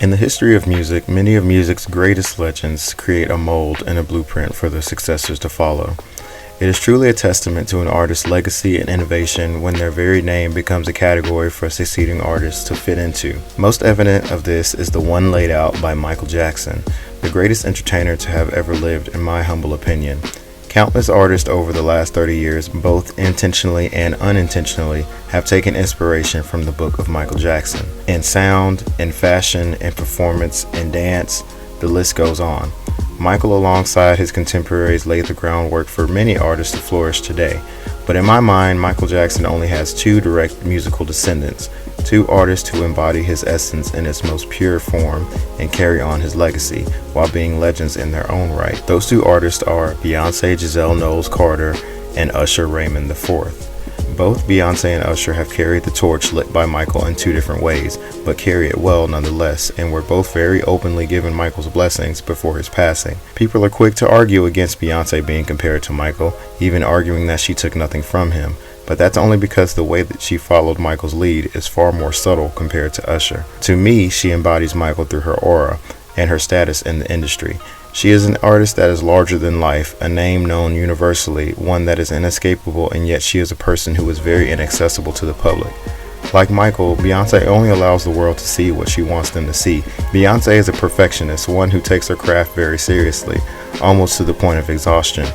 In the history of music, many of music's greatest legends create a mold and a blueprint for their successors to follow. It is truly a testament to an artist's legacy and innovation when their very name becomes a category for succeeding artists to fit into. Most evident of this is the one laid out by Michael Jackson, the greatest entertainer to have ever lived in my humble opinion. Countless artists over the last 30 years, both intentionally and unintentionally, have taken inspiration from the book of Michael Jackson. In sound, in fashion, in performance, in dance, the list goes on. Michael, alongside his contemporaries, laid the groundwork for many artists to flourish today. But in my mind, Michael Jackson only has two direct musical descendants, two artists who embody his essence in its most pure form and carry on his legacy while being legends in their own right. Those two artists are Beyoncé Giselle Knowles Carter and Usher Raymond IV. Both Beyoncé and Usher have carried the torch lit by Michael in two different ways, but carry it well nonetheless, and were both very openly given Michael's blessings before his passing. People are quick to argue against Beyoncé being compared to Michael, even arguing that she took nothing from him, but that's only because the way that she followed Michael's lead is far more subtle compared to Usher. To me, she embodies Michael through her aura and her status in the industry. She is an artist that is larger than life, a name known universally, one that is inescapable, and yet she is a person who is very inaccessible to the public. Like Michael, Beyoncé only allows the world to see what she wants them to see. Beyoncé is a perfectionist, one who takes her craft very seriously, almost to the point of exhaustion.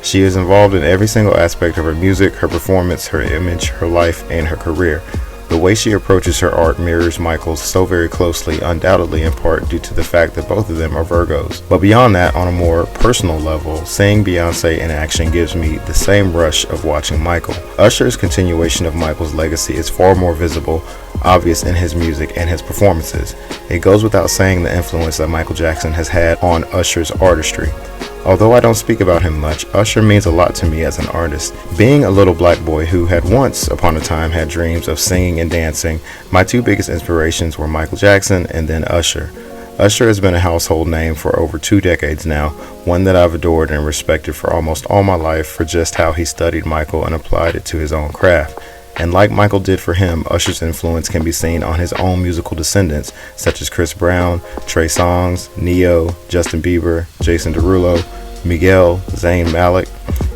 She is involved in every single aspect of her music, her performance, her image, her life, and her career. The way she approaches her art mirrors Michael's so very closely, undoubtedly in part due to the fact that both of them are Virgos. But beyond that, on a more personal level, seeing Beyoncé in action gives me the same rush of watching Michael. Usher's continuation of Michael's legacy is far more visible, obvious in his music and his performances. It goes without saying the influence that Michael Jackson has had on Usher's artistry. Although I don't speak about him much, Usher means a lot to me as an artist. Being a little black boy who had once upon a time had dreams of singing and dancing, my two biggest inspirations were Michael Jackson and then Usher. Usher has been a household name for over 2 decades now, one that I've adored and respected for almost all my life for just how he studied Michael and applied it to his own craft. And like Michael did for him, Usher's influence can be seen on his own musical descendants, such as Chris Brown, Trey Songz, Neo, Justin Bieber, Jason Derulo, Miguel, Zayn Malik,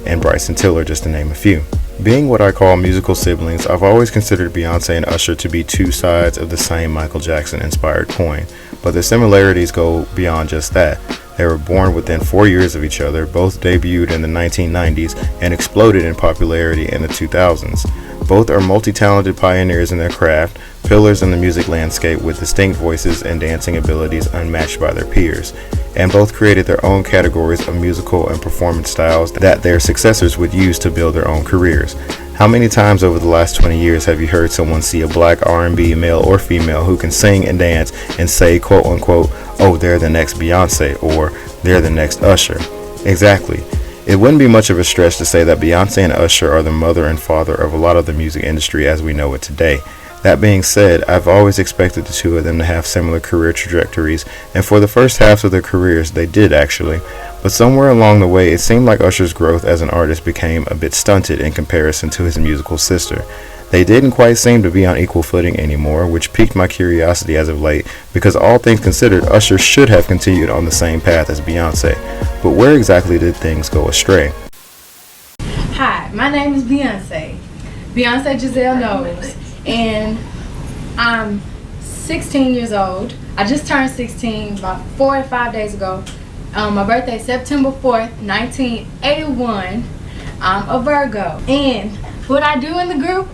and Bryson Tiller, just to name a few. Being what I call musical siblings, I've always considered Beyoncé and Usher to be two sides of the same Michael Jackson-inspired coin, but their similarities go beyond just that. They were born within 4 years of each other, both debuted in the 1990s and exploded in popularity in the 2000s. Both are multi-talented pioneers in their craft, pillars in the music landscape with distinct voices and dancing abilities unmatched by their peers, and both created their own categories of musical and performance styles that their successors would use to build their own careers. How many times over the last 20 years have you heard someone see a black R&B male or female who can sing and dance and say, quote unquote, oh, they're the next Beyoncé, or they're the next Usher? Exactly. It wouldn't be much of a stretch to say that Beyoncé and Usher are the mother and father of a lot of the music industry as we know it today. That being said, I've always expected the two of them to have similar career trajectories, and for the first halves of their careers, they did actually. But somewhere along the way, it seemed like Usher's growth as an artist became a bit stunted in comparison to his musical sister. They didn't quite seem to be on equal footing anymore, which piqued my curiosity as of late, because all things considered, Usher should have continued on the same path as Beyoncé. But where exactly did things go astray? Hi, my name is Beyoncé Giselle Knowles, and I'm 16 years old. I just turned 16 about 4 or 5 days ago. My birthday is September 4th, 1981. I'm a Virgo. And what I do in the group,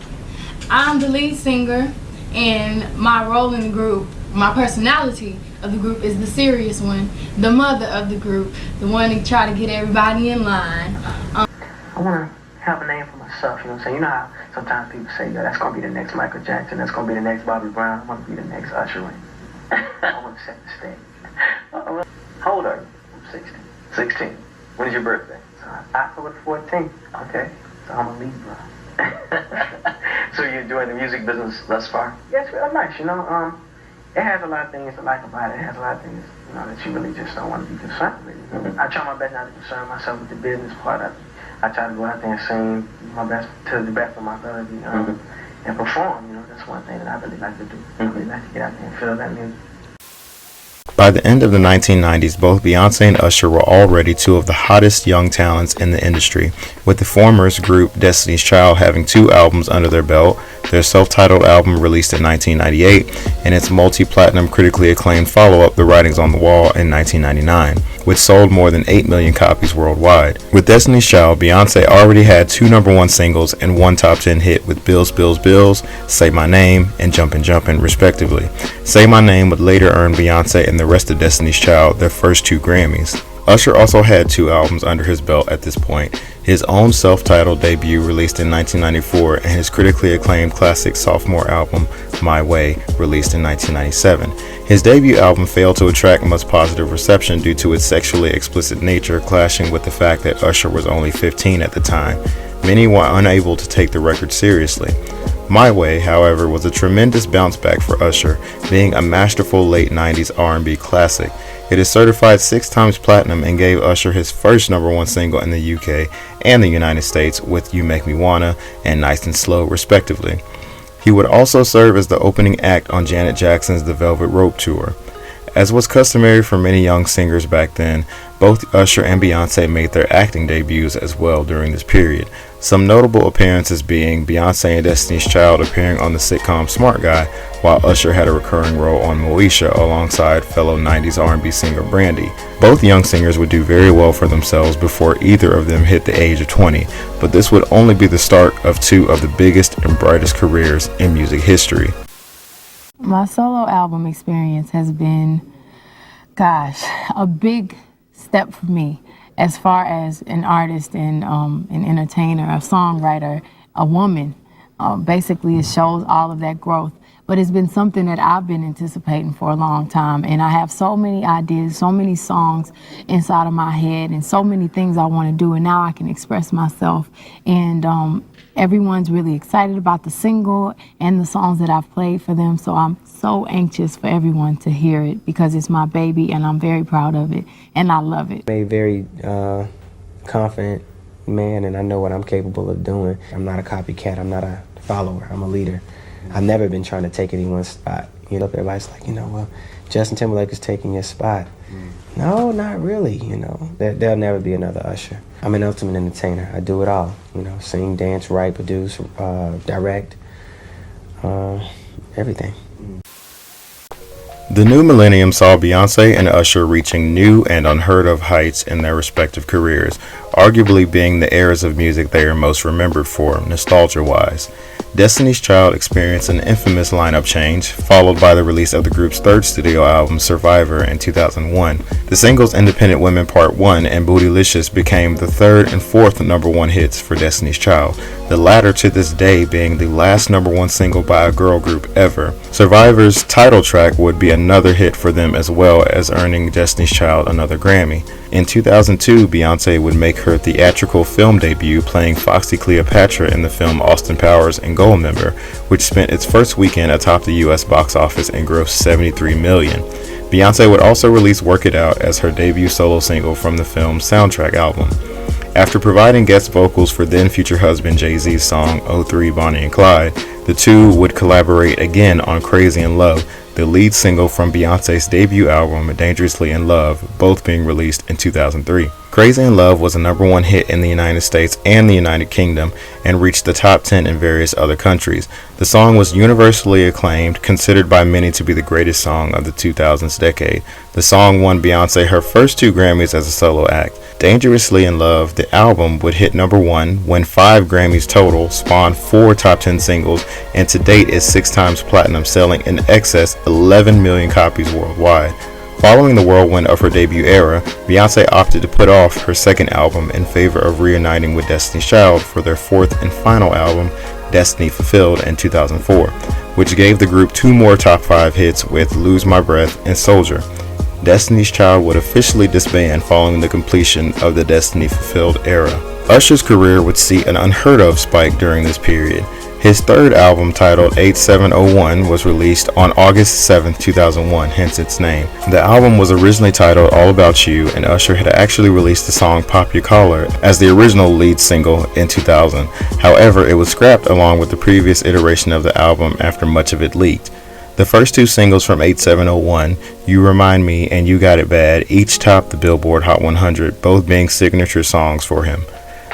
I'm the lead singer, and my role in the group, my personality of the group is the serious one, the mother of the group, the one to try to get everybody in line. I want to have a name for myself, you know what I'm saying? You know how sometimes people say, yo, that's going to be the next Michael Jackson, that's going to be the next Bobby Brown, I want to be the next Usher Raymond. I want to set the stage. How old are you? I'm 16. 16. When is your birthday? October 14th. Okay. So I'm a Libra. So you're doing the music business thus far? Yeah, it's real nice, you know. It has a lot of things to like about it. It has a lot of things, you know, that you really just don't want to be concerned with. I try my best not to concern myself with the business part of it. I try to go out there and sing my best to the best of my ability and perform. You know, that's one thing that I really like to do. I really like to get out there and feel that music. By the end of the 1990s, both Beyoncé and Usher were already two of the hottest young talents in the industry, with the former's group Destiny's Child having 2 albums under their belt, their self-titled album released in 1998, and its multi-platinum critically acclaimed follow-up The Writing's on the Wall in 1999, which sold more than 8 million copies worldwide. With Destiny's Child, Beyoncé already had 2 #1 singles and 1 top 10 hit with Bills, Bills, Bills, Say My Name, and Jumpin' Jumpin', respectively. Say My Name would later earn Beyoncé and the rest of Destiny's Child their first 2 Grammys. Usher also had 2 albums under his belt at this point, his own self-titled debut released in 1994 and his critically acclaimed classic sophomore album, My Way, released in 1997. His debut album failed to attract much positive reception due to its sexually explicit nature, clashing with the fact that Usher was only 15 at the time. Many were unable to take the record seriously. My Way, however, was a tremendous bounce back for Usher, being a masterful late 90s R&B classic. It is certified 6 times platinum and gave Usher his first #1 single in the UK and the United States with You Make Me Wanna and Nice and Slow, respectively. He would also serve as the opening act on Janet Jackson's The Velvet Rope Tour. As was customary for many young singers back then, both Usher and Beyoncé made their acting debuts as well during this period. Some notable appearances being Beyoncé and Destiny's Child appearing on the sitcom Smart Guy, while Usher had a recurring role on Moesha alongside fellow 90s R&B singer Brandy. Both young singers would do very well for themselves before either of them hit the age of 20, but this would only be the start of 2 of the biggest and brightest careers in music history. My solo album experience has been, a big step for me as far as an artist and an entertainer, a songwriter, a woman. Basically, it shows all of that growth. But it's been something that I've been anticipating for a long time. And I have so many ideas, so many songs inside of my head, and so many things I want to do. And now I can express myself. And everyone's really excited about the single and the songs that I've played for them. So I'm so anxious for everyone to hear it because it's my baby and I'm very proud of it and I love it. I'm a very confident man and I know what I'm capable of doing. I'm not a copycat, I'm not a follower, I'm a leader. I've never been trying to take anyone's spot. You know, everybody's like, well, Justin Timberlake is taking your spot. No, not really, There'll never be another Usher. I'm an ultimate entertainer. I do it all, sing, dance, write, produce, direct, everything. The new millennium saw Beyoncé and Usher reaching new and unheard of heights in their respective careers, arguably being the eras of music they are most remembered for, nostalgia-wise. Destiny's Child experienced an infamous lineup change, followed by the release of the group's 3rd studio album, Survivor, in 2001. The singles Independent Women Part 1 and Bootylicious became the 3rd and 4th #1 hits for Destiny's Child, the latter to this day being the last #1 single by a girl group ever. Survivor's title track would be another hit for them as well as earning Destiny's Child another Grammy. In 2002, Beyoncé would make her theatrical film debut playing Foxy Cleopatra in the film Austin Powers and Goldmember, which spent its first weekend atop the US box office and grossed $73 million. Beyoncé would also release Work It Out as her debut solo single from the film's soundtrack album. After providing guest vocals for then future husband Jay-Z's song '03 Bonnie and Clyde, the two would collaborate again on Crazy in Love, the lead single from Beyoncé's debut album Dangerously in Love, both being released in 2003. Crazy in Love was a #1 hit in the United States and the United Kingdom and reached the top 10 in various other countries. The song was universally acclaimed, considered by many to be the greatest song of the 2000s decade. The song won Beyoncé her first 2 Grammys as a solo act. Dangerously in Love, the album, would hit #1, win 5 Grammys total, spawn 4 top 10 singles, and to date is 6 times platinum, selling in excess 11 million copies worldwide. Following the whirlwind of her debut era, Beyoncé opted to put off her 2nd album in favor of reuniting with Destiny's Child for their 4th and final album, Destiny Fulfilled, in 2004, which gave the group 2 more top 5 hits with Lose My Breath and Soldier. Destiny's Child would officially disband following the completion of the Destiny Fulfilled era. Usher's career would see an unheard of spike during this period. His 3rd album, titled 8701, was released on August 7, 2001, hence its name. The album was originally titled All About You, and Usher had actually released the song Pop Your Collar as the original lead single in 2000. However, it was scrapped along with the previous iteration of the album after much of it leaked. The first two singles from 8701, You Remind Me and You Got It Bad, each topped the Billboard Hot 100, both being signature songs for him.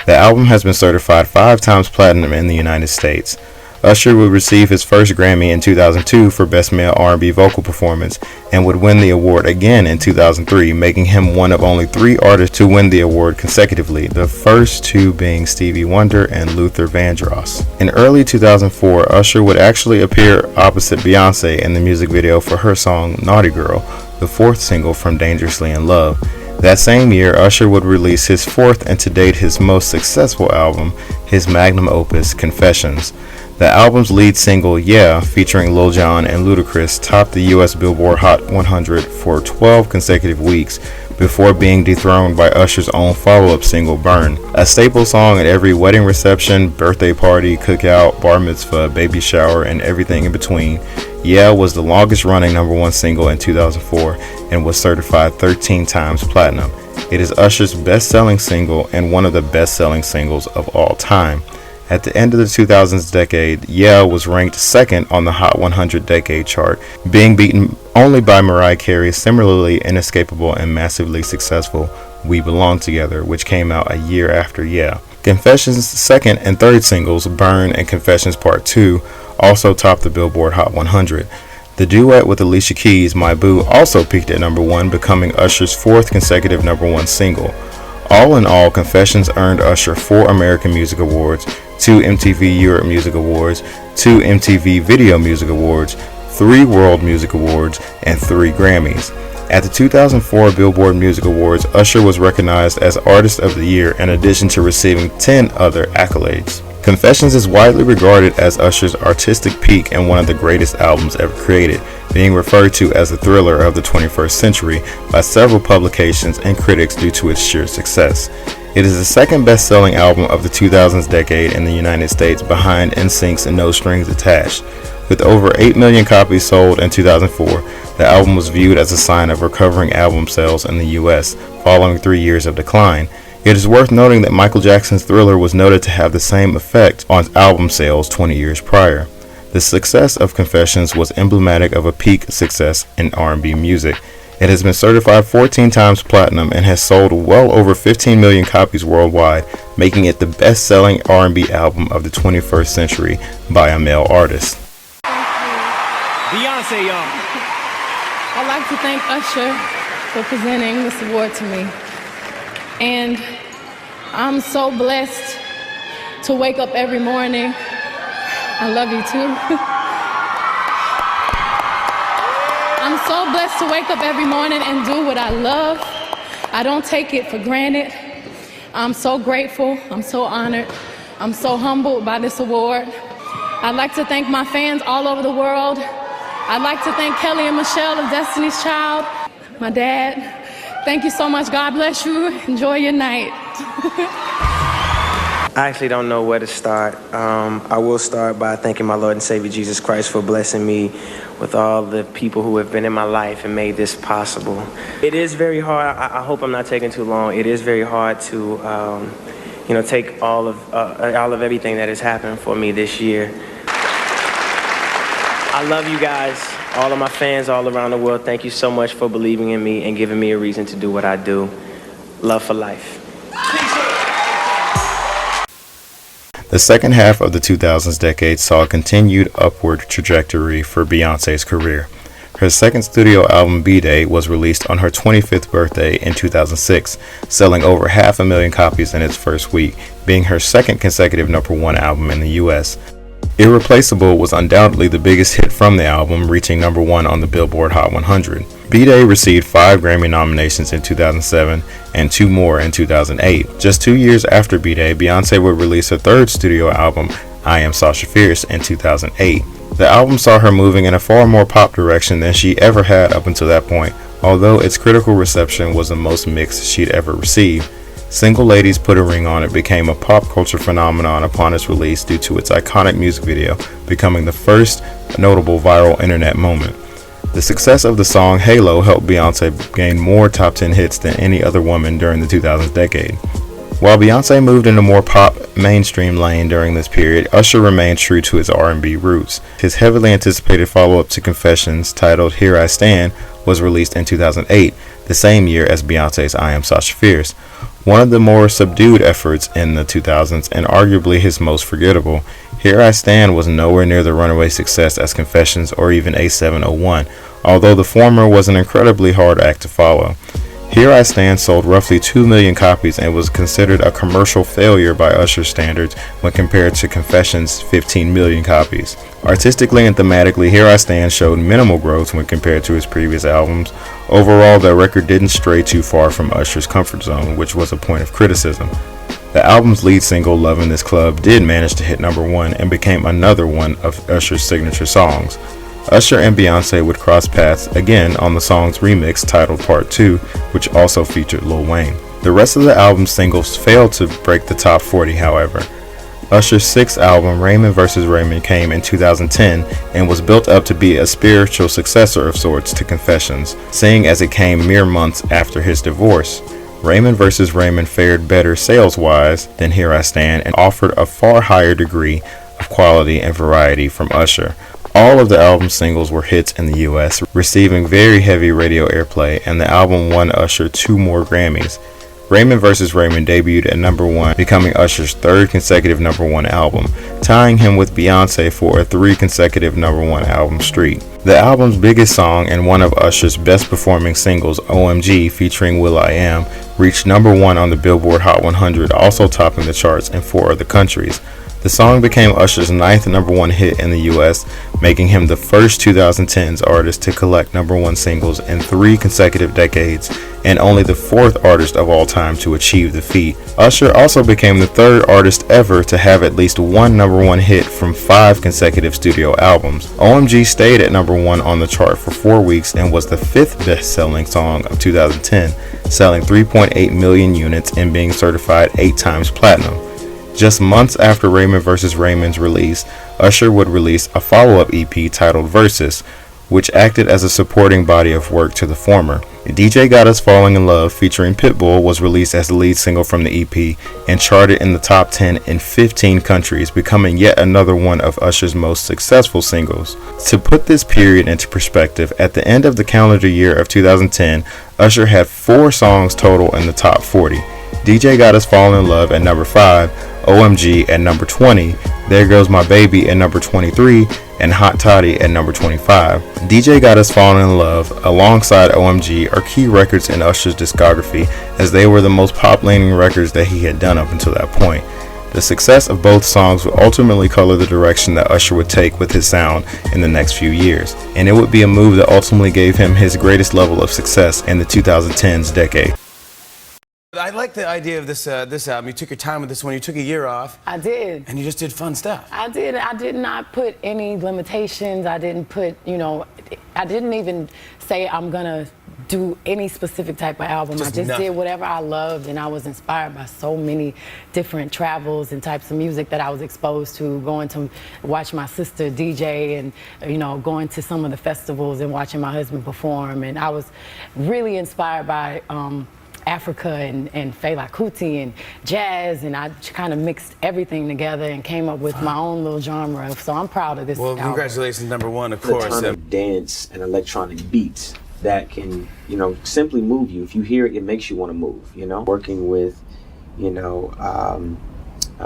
The album has been certified 5 times platinum in the United States. Usher would receive his first Grammy in 2002 for Best Male R&B Vocal Performance and would win the award again in 2003, making him one of only 3 artists to win the award consecutively, the first 2 being Stevie Wonder and Luther Vandross. In early 2004, Usher would actually appear opposite Beyoncé in the music video for her song Naughty Girl, the 4th single from Dangerously in Love. That same year, Usher would release his 4th and to date his most successful album, his magnum opus, Confessions. The album's lead single, Yeah, featuring Lil Jon and Ludacris, topped the US Billboard Hot 100 for 12 consecutive weeks before being dethroned by Usher's own follow-up single, Burn. A staple song at every wedding reception, birthday party, cookout, bar mitzvah, baby shower, and everything in between, Yeah was the longest-running #1 single in 2004 and was certified 13 times platinum. It is Usher's best-selling single and one of the best-selling singles of all time. At the end of the 2000s decade, Yeah was ranked 2nd on the Hot 100 Decade chart, being beaten only by Mariah Carey's similarly inescapable and massively successful We Belong Together, which came out a year after Yeah. Confessions' 2nd and 3rd singles, Burn and Confessions Part 2, also topped the Billboard Hot 100. The duet with Alicia Keys, My Boo, also peaked at #1, becoming Usher's 4th consecutive #1 single. All in all, Confessions earned Usher 4 American Music Awards, 2 MTV Europe Music Awards, 2 MTV Video Music Awards, 3 World Music Awards, and 3 Grammys. At the 2004 Billboard Music Awards, Usher was recognized as Artist of the Year in addition to receiving 10 other accolades. Confessions is widely regarded as Usher's artistic peak and one of the greatest albums ever created, being referred to as the thriller of the 21st century by several publications and critics due to its sheer success. It is the 2nd best-selling album of the 2000s decade in the United States behind NSYNC's No Strings Attached. With over 8 million copies sold in 2004, the album was viewed as a sign of recovering album sales in the US following 3 years of decline. It is worth noting that Michael Jackson's Thriller was noted to have the same effect on album sales 20 years prior. The success of Confessions was emblematic of a peak success in R&B music. It has been certified 14 times platinum and has sold well over 15 million copies worldwide, making it the best-selling R&B album of the 21st century by a male artist. Beyoncé, y'all. I'd like to thank Usher for presenting this award to me. And I'm so blessed to wake up every morning. I love you too. I'm so blessed to wake up every morning and do what I love. I don't take it for granted. I'm so grateful. I'm so honored. I'm so humbled by this award. I'd like to thank my fans all over the world. I'd like to thank Kelly and Michelle of Destiny's Child, my dad. Thank you so much. God bless you. Enjoy your night. I actually don't know where to start. I will start by thanking my Lord and Savior Jesus Christ for blessing me with all the people who have been in my life and made this possible. It is very hard. I hope I'm not taking too long. It is very hard to, take all of everything that has happened for me this year. I love you guys, all of my fans all around the world. Thank you so much for believing in me and giving me a reason to do what I do. Love for life. The second half of the 2000s decade saw a continued upward trajectory for Beyoncé's career. Her second studio album, B-Day, was released on her 25th birthday in 2006, selling over 500,000 copies in its first week, being her second consecutive #1 album in the US. Irreplaceable was undoubtedly the biggest hit from the album, reaching #1 on the Billboard Hot 100. B-Day received 5 Grammy nominations in 2007 and 2 more in 2008. Just 2 years after B-Day, Beyoncé would release her third studio album, I Am Sasha Fierce, in 2008. The album saw her moving in a far more pop direction than she ever had up until that point, although its critical reception was the most mixed she'd ever received. Single Ladies Put a Ring on It became a pop culture phenomenon upon its release due to its iconic music video becoming the first notable viral internet moment. The success of the song Halo helped Beyoncé gain more top 10 hits than any other woman during the 2000s decade. While Beyoncé moved into more pop mainstream lane during this period, Usher remained true to his R&B roots. His heavily anticipated follow-up to Confessions, titled Here I Stand, was released in 2008, the same year as Beyoncé's I Am Sasha Fierce. One of the more subdued efforts in the 2000s, and arguably his most forgettable, Here I Stand was nowhere near the runaway success as Confessions or even A701, although the former was an incredibly hard act to follow. Here I Stand sold roughly 2 million copies and was considered a commercial failure by Usher standards when compared to Confessions' 15 million copies. Artistically and thematically, Here I Stand showed minimal growth when compared to his previous albums. Overall, the record didn't stray too far from Usher's comfort zone, which was a point of criticism. The album's lead single, Lovin' This Club, did manage to hit number 1 and became another one of Usher's signature songs. Usher and Beyoncé would cross paths again on the song's remix titled Part 2, which also featured Lil Wayne. The rest of the album's singles failed to break the top 40, however. Usher's sixth album, Raymond vs. Raymond, came in 2010 and was built up to be a spiritual successor of sorts to Confessions, seeing as it came mere months after his divorce. Raymond vs. Raymond fared better sales-wise than Here I Stand and offered a far higher degree of quality and variety from Usher. All of the album's singles were hits in the US, receiving very heavy radio airplay, and the album won Usher 2 more Grammys. Raymond vs. Raymond debuted at number 1, becoming Usher's 3rd consecutive number 1 album, tying him with Beyoncé for a 3 consecutive number 1 album streak. The album's biggest song and one of Usher's best performing singles, OMG, featuring will.i.am, reached number 1 on the Billboard Hot 100, also topping the charts in 4 other countries. The song became Usher's 9th number 1 hit in the US, making him the first 2010s artist to collect number 1 singles in 3 consecutive decades, and only the 4th artist of all time to achieve the feat. Usher also became the 3rd artist ever to have at least 1 number 1 hit from 5 consecutive studio albums. OMG stayed at number 1 on the chart for 4 weeks and was the 5th best-selling song of 2010, selling 3.8 million units and being certified 8 times platinum. Just months after Raymond vs. Raymond's release, Usher would release a follow-up EP titled Versus, which acted as a supporting body of work to the former. DJ Got Us Falling in Love featuring Pitbull was released as the lead single from the EP and charted in the top 10 in 15 countries, becoming yet another one of Usher's most successful singles. To put this period into perspective, at the end of the calendar year of 2010, Usher had 4 songs total in the top 40. DJ Got Us Falling in Love at number 5, OMG at number 20, There Goes My Baby at number 23, and Hot Toddy at number 25. DJ Got Us Falling in Love alongside OMG are key records in Usher's discography, as they were the most pop-leaning records that he had done up until that point. The success of both songs would ultimately color the direction that Usher would take with his sound in the next few years, and it would be a move that ultimately gave him his greatest level of success in the 2010s decade. I like the idea of this album. You took your time with this one. You took a year off. I did. And you just did fun stuff. I did. I did not put any limitations. I didn't put, I didn't even say I'm gonna do any specific type of album. I just did whatever I loved, and I was inspired by so many different travels and types of music that I was exposed to, going to watch my sister DJ and, going to some of the festivals and watching my husband perform. And I was really inspired by Africa and Fela Kuti and jazz, and I kind of mixed everything together and came up with my own little genre. So I'm proud of this album. Congratulations, number 1, of There's course. a ton of dance and electronic beats that can, simply move you. If you hear it, it makes you want to move, Working with,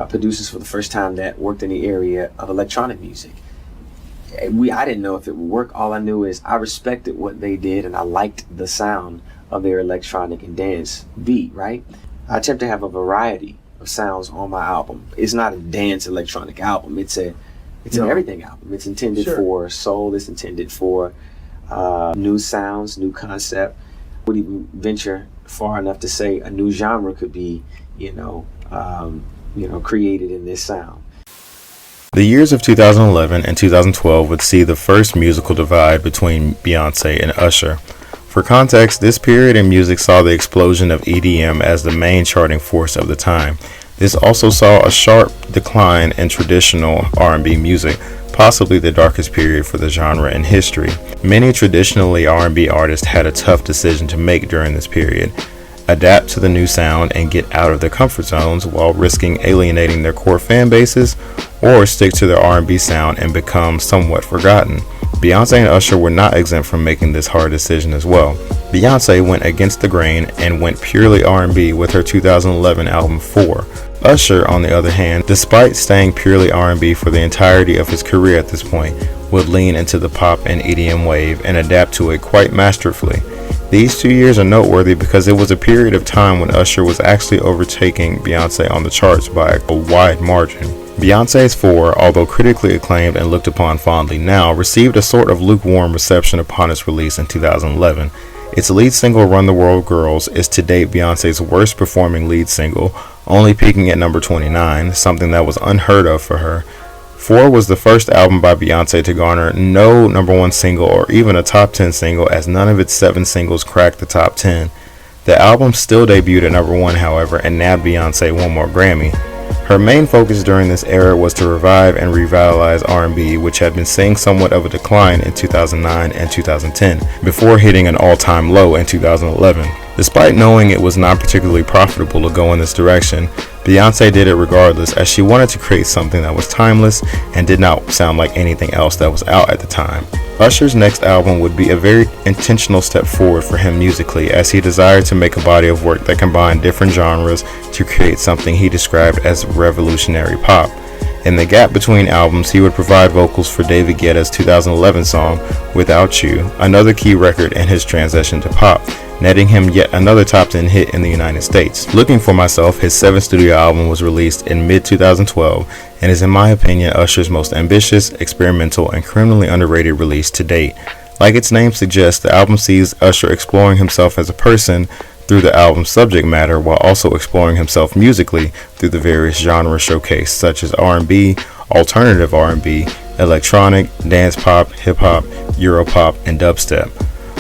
producers for the first time that worked in the area of electronic music. I didn't know if it would work. All I knew is I respected what they did and I liked the sound of their electronic and dance beat, right? I attempt to have a variety of sounds on my album. It's not a dance electronic album. It's an everything album. It's intended for soul. It's intended for new sounds, new concept. I would even venture far enough to say a new genre could be, created in this sound. The years of 2011 and 2012 would see the first musical divide between Beyoncé and Usher. For context, this period in music saw the explosion of EDM as the main charting force of the time. This also saw a sharp decline in traditional R&B music, possibly the darkest period for the genre in history. Many traditionally R&B artists had a tough decision to make during this period. adapt to the new sound and get out of their comfort zones while risking alienating their core fan bases, or stick to their R&B sound and become somewhat forgotten. Beyoncé and Usher were not exempt from making this hard decision as well. Beyoncé went against the grain and went purely R&B with her 2011 album 4. Usher, on the other hand, despite staying purely R&B for the entirety of his career at this point, would lean into the pop and EDM wave and adapt to it quite masterfully. These 2 years are noteworthy because it was a period of time when Usher was actually overtaking Beyoncé on the charts by a wide margin. Beyoncé's 4, although critically acclaimed and looked upon fondly now, received a sort of lukewarm reception upon its release in 2011. Its lead single, Run the World Girls, is to date Beyoncé's worst performing lead single, only peaking at number 29, something that was unheard of for her. 4 was the first album by Beyoncé to garner no number 1 single or even a top 10 single, as none of its 7 singles cracked the top 10. The album still debuted at number 1, however, and nabbed Beyoncé one more Grammy. Her main focus during this era was to revive and revitalize R&B, which had been seeing somewhat of a decline in 2009 and 2010, before hitting an all-time low in 2011. Despite knowing it was not particularly profitable to go in this direction, Beyoncé did it regardless, as she wanted to create something that was timeless and did not sound like anything else that was out at the time. Usher's next album would be a very intentional step forward for him musically, as he desired to make a body of work that combined different genres to create something he described as revolutionary pop. In the gap between albums, he would provide vocals for David Guetta's 2011 song, Without You, another key record in his transition to pop, netting him yet another top 10 hit in the United States. Looking for Myself, his 7th studio album, was released in mid-2012 and is, in my opinion, Usher's most ambitious, experimental, and criminally underrated release to date. Like its name suggests, the album sees Usher exploring himself as a person through the album's subject matter, while also exploring himself musically through the various genres showcased, such as R&B, alternative R&B, electronic, dance pop, hip-hop, Europop, and dubstep.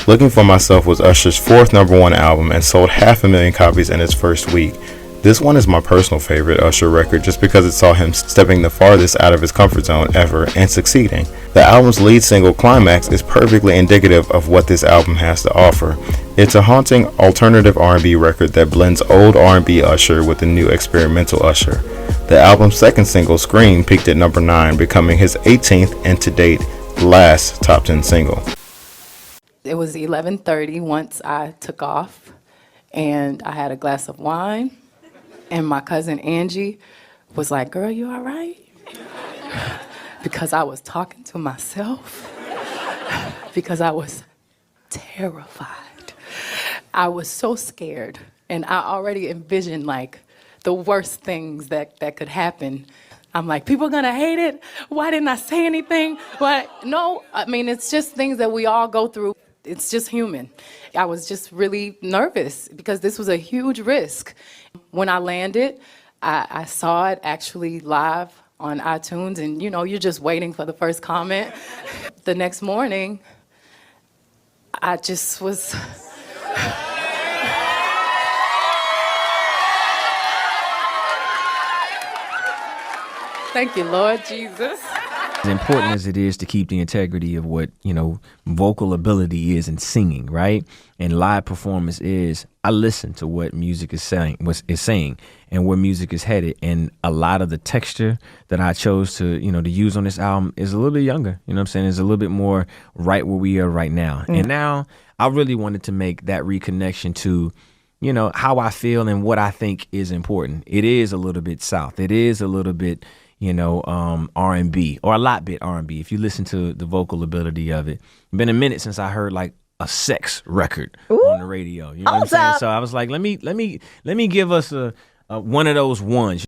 Looking for Myself was Usher's 4th number 1 album and sold 500,000 copies in its first week. This one is my personal favorite Usher record just because it saw him stepping the farthest out of his comfort zone ever and succeeding. The album's lead single, Climax, is perfectly indicative of what this album has to offer. It's a haunting alternative R&B record that blends old R&B Usher with the new experimental Usher. The album's second single, Scream, peaked at number 9, becoming his 18th and to date last top 10 single. It was 11:30 once I took off, and I had a glass of wine, and my cousin Angie was like, "Girl, you all right?" Because I was talking to myself, because I was terrified. I was so scared, and I already envisioned like the worst things that could happen. I'm like, people are gonna hate it? Why didn't I say anything? What? No, I mean, it's just things that we all go through. It's just human. I was just really nervous because this was a huge risk. When I landed, I saw it actually live on iTunes, and you know, you're just waiting for the first comment. The next morning, I just was... Thank you, Lord Jesus. As important as it is to keep the integrity of what, you know, vocal ability is in singing, right? And live performance is, I listen to what music is saying, and where music is headed. And a lot of the texture that I chose to, you know, to use on this album is a little bit younger. You know what I'm saying? It's a little bit more right where we are right now. And now I really wanted to make that reconnection to, you know, how I feel and what I think is important. It is a little bit South. It is a little bit, you know, R&B, or a lot bit R&B. If you listen to the vocal ability of it, it's been a minute since I heard like a sex record on the radio. You know what I'm saying? So I was like, let me give us a one of those ones.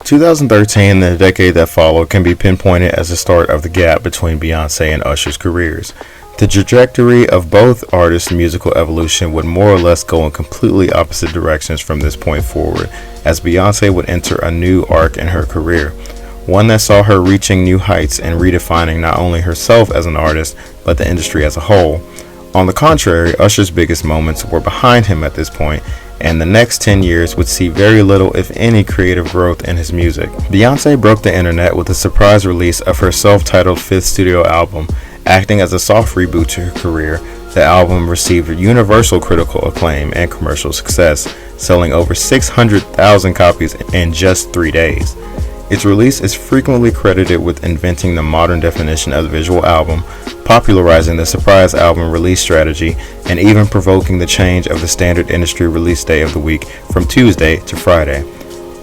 2013, the decade that followed, can be pinpointed as the start of the gap between Beyoncé and Usher's careers. The trajectory of both artists' musical evolution would more or less go in completely opposite directions from this point forward, as Beyoncé would enter a new arc in her career, one that saw her reaching new heights and redefining not only herself as an artist, but the industry as a whole. On the contrary, Usher's biggest moments were behind him at this point, and the next 10 years would see very little, if any, creative growth in his music. Beyoncé broke the internet with the surprise release of her self-titled 5th studio album, acting as a soft reboot to her career, The album received universal critical acclaim and commercial success, selling over 600,000 copies in just 3 days. Its release is frequently credited with inventing the modern definition of the visual album, popularizing the surprise album release strategy, and even provoking the change of the standard industry release day of the week from Tuesday to Friday.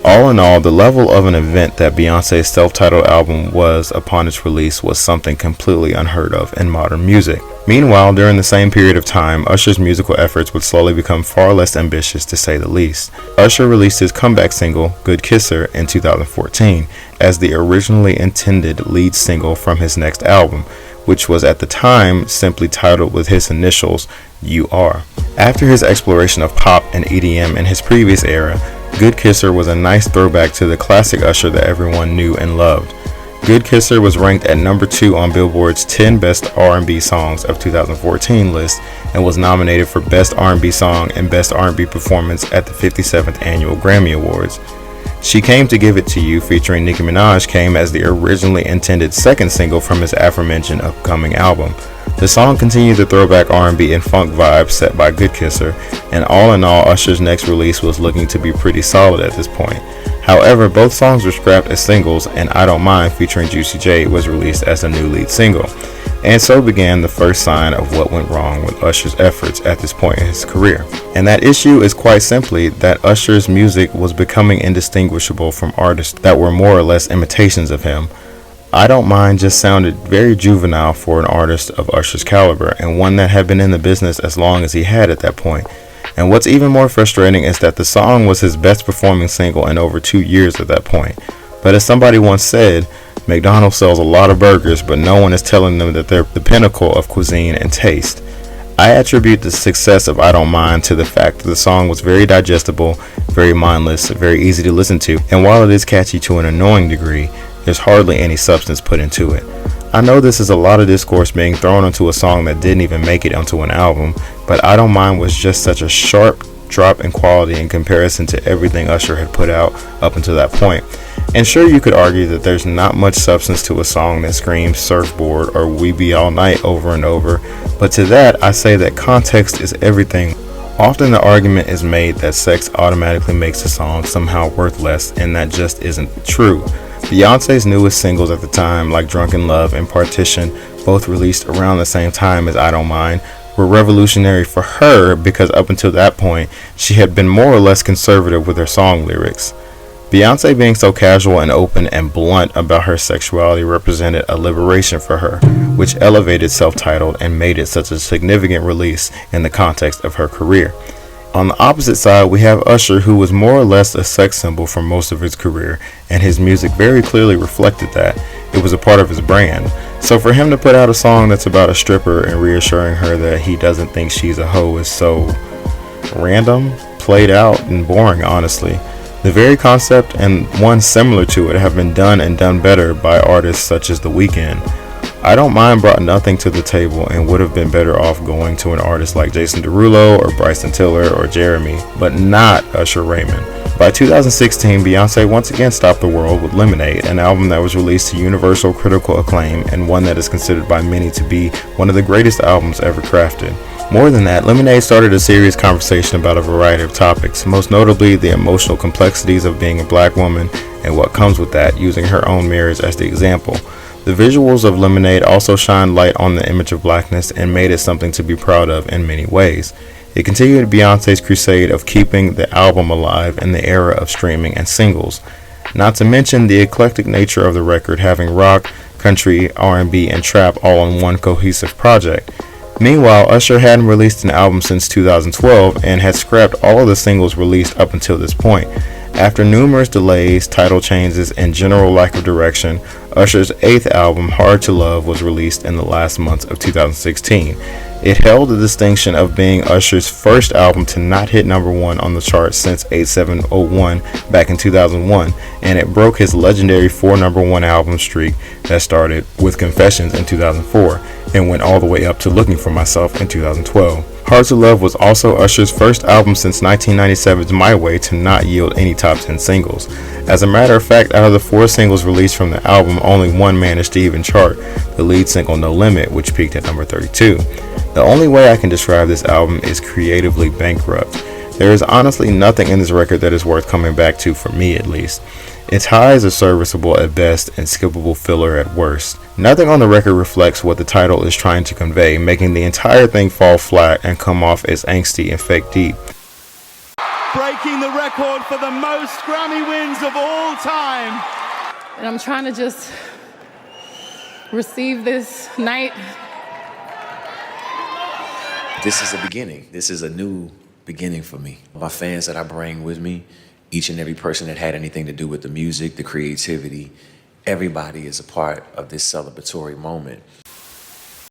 All in all, the level of an event that Beyoncé's self-titled album was upon its release was something completely unheard of in modern music. Meanwhile, during the same period of time, Usher's musical efforts would slowly become far less ambitious, to say the least. Usher released his comeback single, Good Kisser, in 2014 as the originally intended lead single from his next album, which was at the time simply titled with his initials, You Are. After his exploration of pop and EDM in his previous era, Good Kisser was a nice throwback to the classic Usher that everyone knew and loved. Good Kisser was ranked at number 2 on Billboard's 10 Best R&B Songs of 2014 list and was nominated for Best R&B Song and Best R&B Performance at the 57th Annual Grammy Awards. She Came to Give It to You featuring Nicki Minaj came as the originally intended second single from his aforementioned upcoming album. The song continued the throwback R&B and funk vibe set by Good Kisser, and all in all, Usher's next release was looking to be pretty solid at this point. However, both songs were scrapped as singles, and I Don't Mind featuring Juicy J was released as a new lead single. And so began the first sign of what went wrong with Usher's efforts at this point in his career. And that issue is quite simply that Usher's music was becoming indistinguishable from artists that were more or less imitations of him. I Don't Mind just sounded very juvenile for an artist of Usher's caliber, and one that had been in the business as long as he had at that point. And what's even more frustrating is that the song was his best performing single in over 2 years at that point. But as somebody once said, McDonald's sells a lot of burgers, but no one is telling them that they're the pinnacle of cuisine and taste. I attribute the success of I Don't Mind to the fact that the song was very digestible, very mindless, very easy to listen to, and while it is catchy to an annoying degree, there's hardly any substance put into it. I know this is a lot of discourse being thrown onto a song that didn't even make it onto an album, but I Don't Mind was just such a sharp drop in quality in comparison to everything Usher had put out up until that point. And sure, you could argue that there's not much substance to a song that screams surfboard or We Be All Night over and over, but to that I say that context is everything. Often the argument is made that sex automatically makes a song somehow worth less, and that just isn't true. Beyoncé's newest singles at the time, like Drunken Love and Partition, both released around the same time as I Don't Mind, were revolutionary for her because up until that point, she had been more or less conservative with her song lyrics. Beyoncé being so casual and open and blunt about her sexuality represented a liberation for her, which elevated Self-Titled and made it such a significant release in the context of her career. On the opposite side, we have Usher, who was more or less a sex symbol for most of his career, and his music very clearly reflected that. It was a part of his brand. So for him to put out a song that's about a stripper and reassuring her that he doesn't think she's a hoe is so random, played out, and boring, honestly. The very concept and one similar to it have been done and done better by artists such as The Weeknd. I Don't Mind brought nothing to the table and would have been better off going to an artist like Jason Derulo or Bryson Tiller or Jeremy, but not Usher Raymond. By 2016, Beyoncé once again stopped the world with Lemonade, an album that was released to universal critical acclaim and one that is considered by many to be one of the greatest albums ever crafted. More than that, Lemonade started a serious conversation about a variety of topics, most notably the emotional complexities of being a black woman and what comes with that, using her own marriage as the example. The visuals of Lemonade also shined light on the image of blackness and made it something to be proud of in many ways. It continued Beyoncé's crusade of keeping the album alive in the era of streaming and singles. Not to mention the eclectic nature of the record, having rock, country, R&B, and trap all in one cohesive project. Meanwhile, Usher hadn't released an album since 2012 and had scrapped all of the singles released up until this point. After numerous delays, title changes, and general lack of direction, Usher's 8th album, Hard to Love, was released in the last months of 2016. It held the distinction of being Usher's first album to not hit number 1 on the charts since 8701 back in 2001, and it broke his legendary 4 number 1 album streak that started with Confessions in 2004 and went all the way up to Looking for Myself in 2012. Hard to Love was also Usher's first album since 1997's My Way to not yield any top 10 singles. As a matter of fact, out of the 4 singles released from the album, only one managed to even chart, the lead single No Limit, which peaked at number 32. The only way I can describe this album is creatively bankrupt. There is honestly nothing in this record that is worth coming back to, for me at least. Its highs are serviceable at best and skippable filler at worst. Nothing on the record reflects what the title is trying to convey, making the entire thing fall flat and come off as angsty and fake deep. Breaking the record for the most Grammy wins of all time. And I'm trying to just receive this night. This is a beginning. This is a new beginning for me. My fans that I bring with me, each and every person that had anything to do with the music, the creativity, everybody is a part of this celebratory moment.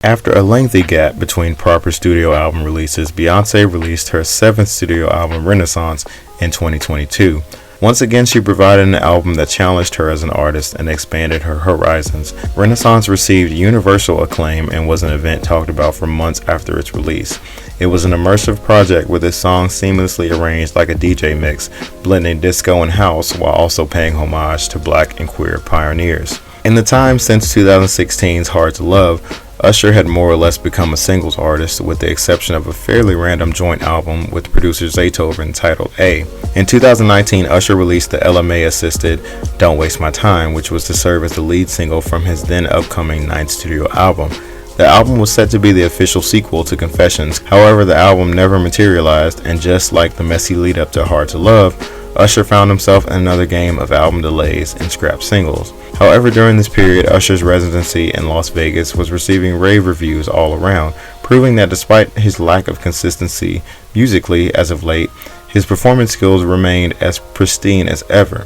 After a lengthy gap between proper studio album releases, Beyoncé released her 7th studio album, Renaissance, in 2022. Once again, she provided an album that challenged her as an artist and expanded her horizons. Renaissance received universal acclaim and was an event talked about for months after its release. It was an immersive project with its songs seamlessly arranged like a DJ mix, blending disco and house while also paying homage to black and queer pioneers. In the time since 2016's Hard to Love, Usher had more or less become a singles artist, with the exception of a fairly random joint album with producer Zaytoven entitled A. In 2019, Usher released the LMA-assisted Don't Waste My Time, which was to serve as the lead single from his then upcoming 9th studio album. The album was set to be the official sequel to Confessions, however the album never materialized, and just like the messy lead up to Hard to Love, Usher found himself in another game of album delays and scrapped singles. However, during this period, Usher's residency in Las Vegas was receiving rave reviews all around, proving that despite his lack of consistency musically as of late, his performance skills remained as pristine as ever.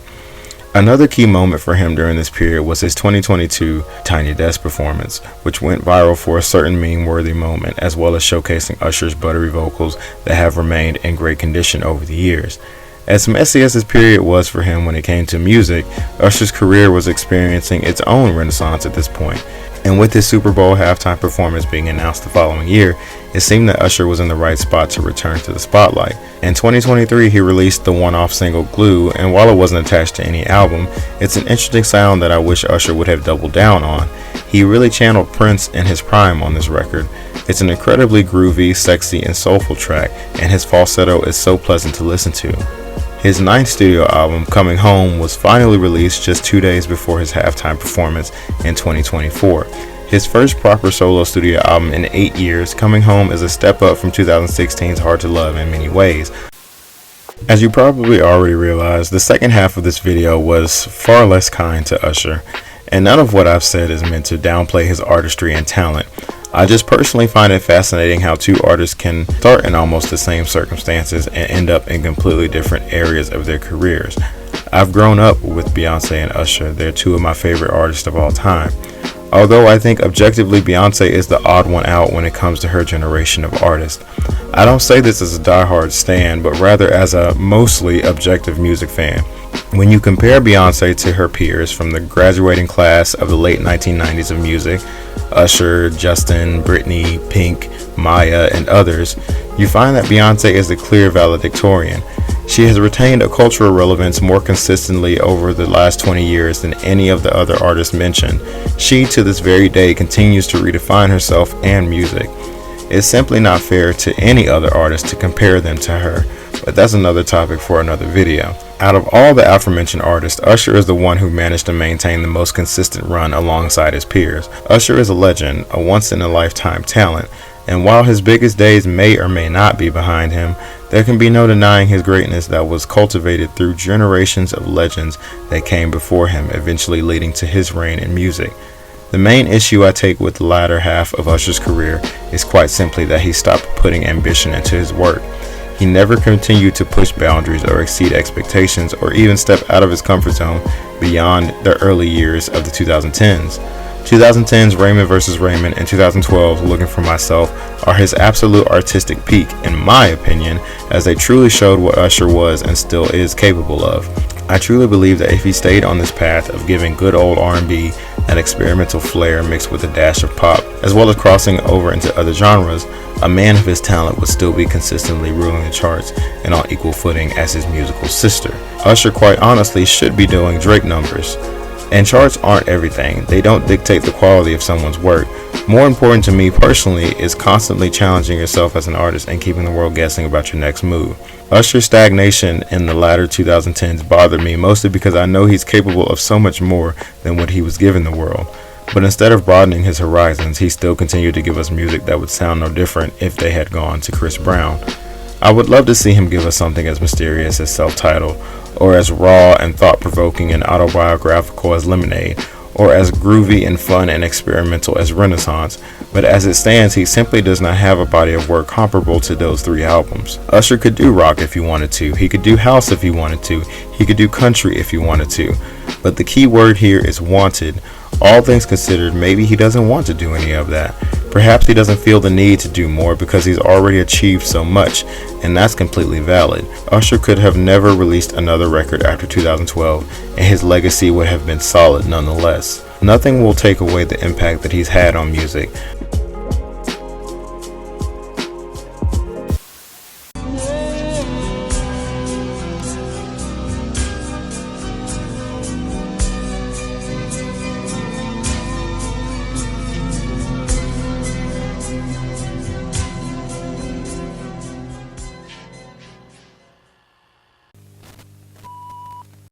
Another key moment for him during this period was his 2022 Tiny Desk performance, which went viral for a certain meme-worthy moment, as well as showcasing Usher's buttery vocals that have remained in great condition over the years. As messy as this period was for him when it came to music, Usher's career was experiencing its own renaissance at this point. And with his Super Bowl halftime performance being announced the following year, it seemed that Usher was in the right spot to return to the spotlight. In 2023, he released the one-off single Glue, and while it wasn't attached to any album, it's an interesting sound that I wish Usher would have doubled down on. He really channeled Prince in his prime on this record. It's an incredibly groovy, sexy, and soulful track, and his falsetto is so pleasant to listen to. His 9th studio album, Coming Home, was finally released just 2 days before his halftime performance in 2024. His first proper solo studio album in 8 years, Coming Home is a step up from 2016's Hard to Love in many ways. As you probably already realized, the second half of this video was far less kind to Usher, and none of what I've said is meant to downplay his artistry and talent. I just personally find it fascinating how two artists can start in almost the same circumstances and end up in completely different areas of their careers. I've grown up with Beyoncé and Usher. They're two of my favorite artists of all time. Although I think objectively Beyoncé is the odd one out when it comes to her generation of artists. I don't say this as a diehard stan, but rather as a mostly objective music fan. When you compare Beyoncé to her peers from the graduating class of the late 1990s of music, Usher, Justin, Britney, Pink, Maya, and others, you find that Beyoncé is the clear valedictorian. She has retained a cultural relevance more consistently over the last 20 years than any of the other artists mentioned. She, to this very day, continues to redefine herself and music. It's simply not fair to any other artist to compare them to her, but that's another topic for another video. Out of all the aforementioned artists, Usher is the one who managed to maintain the most consistent run alongside his peers. Usher is a legend, a once-in-a-lifetime talent, and while his biggest days may or may not be behind him, there can be no denying his greatness that was cultivated through generations of legends that came before him, eventually leading to his reign in music. The main issue I take with the latter half of Usher's career is quite simply that he stopped putting ambition into his work. He never continued to push boundaries or exceed expectations or even step out of his comfort zone beyond the early years of the 2010s. 2010's Raymond vs. Raymond and 2012's Looking for Myself are his absolute artistic peak, in my opinion, as they truly showed what Usher was and still is capable of. I truly believe that if he stayed on this path of giving good old R&B an experimental flair mixed with a dash of pop, as well as crossing over into other genres, a man of his talent would still be consistently ruling the charts and on equal footing as his musical sister. Usher, quite honestly, should be doing Drake numbers. And charts aren't everything. They don't dictate the quality of someone's work. More important to me personally is constantly challenging yourself as an artist and keeping the world guessing about your next move. Usher's stagnation in the latter 2010s bothered me mostly because I know he's capable of so much more than what he was given the world. But instead of broadening his horizons, he still continued to give us music that would sound no different if they had gone to Chris Brown. I would love to see him give us something as mysterious as Self-Titled, or as raw and thought-provoking and autobiographical as Lemonade, or as groovy and fun and experimental as Renaissance, but as it stands, he simply does not have a body of work comparable to those 3 albums. Usher could do rock if he wanted to, he could do house if he wanted to, he could do country if he wanted to, but the key word here is wanted. All things considered, maybe he doesn't want to do any of that. Perhaps he doesn't feel the need to do more because he's already achieved so much, and that's completely valid. Usher could have never released another record after 2012, and his legacy would have been solid nonetheless. Nothing will take away the impact that he's had on music,